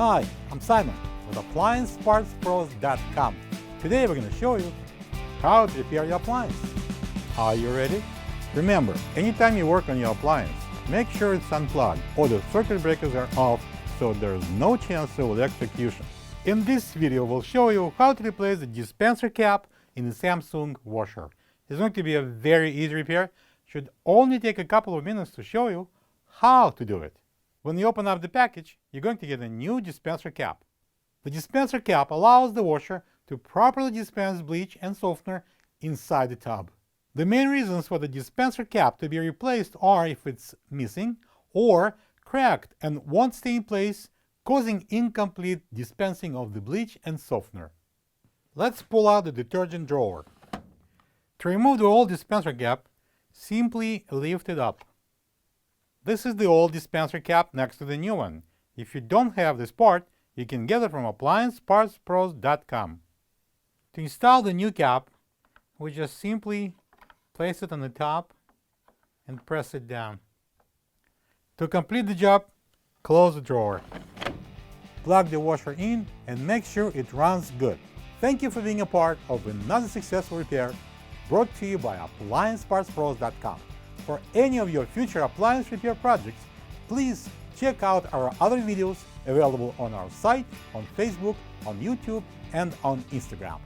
Hi, I'm Simon with AppliancePartsPros.com. Today we're going to show you how to repair your appliance. Are you ready? Remember, anytime you work on your appliance, make sure it's unplugged or the circuit breakers are off so there's no chance of electrocution. In this video, we'll show you how to replace the dispenser cap in the Samsung washer. It's going to be a very easy repair. Should only take a couple of minutes to show you how to do it. When you open up the package, you're going to get a new dispenser cap. The dispenser cap allows the washer to properly dispense bleach and softener inside the tub. The main reasons for the dispenser cap to be replaced are if it's missing or cracked and won't stay in place, causing incomplete dispensing of the bleach and softener. Let's pull out the detergent drawer. To remove the old dispenser cap, simply lift it up. This is the old dispenser cap next to the new one. If you don't have this part, you can get it from AppliancePartsPros.com. To install the new cap, we just simply place it on the top and press it down. To complete the job, close the drawer. Plug the washer in and make sure it runs good. Thank you for being a part of another successful repair brought to you by AppliancePartsPros.com. For any of your future appliance repair projects, please check out our other videos available on our site, on Facebook, on YouTube, and on Instagram.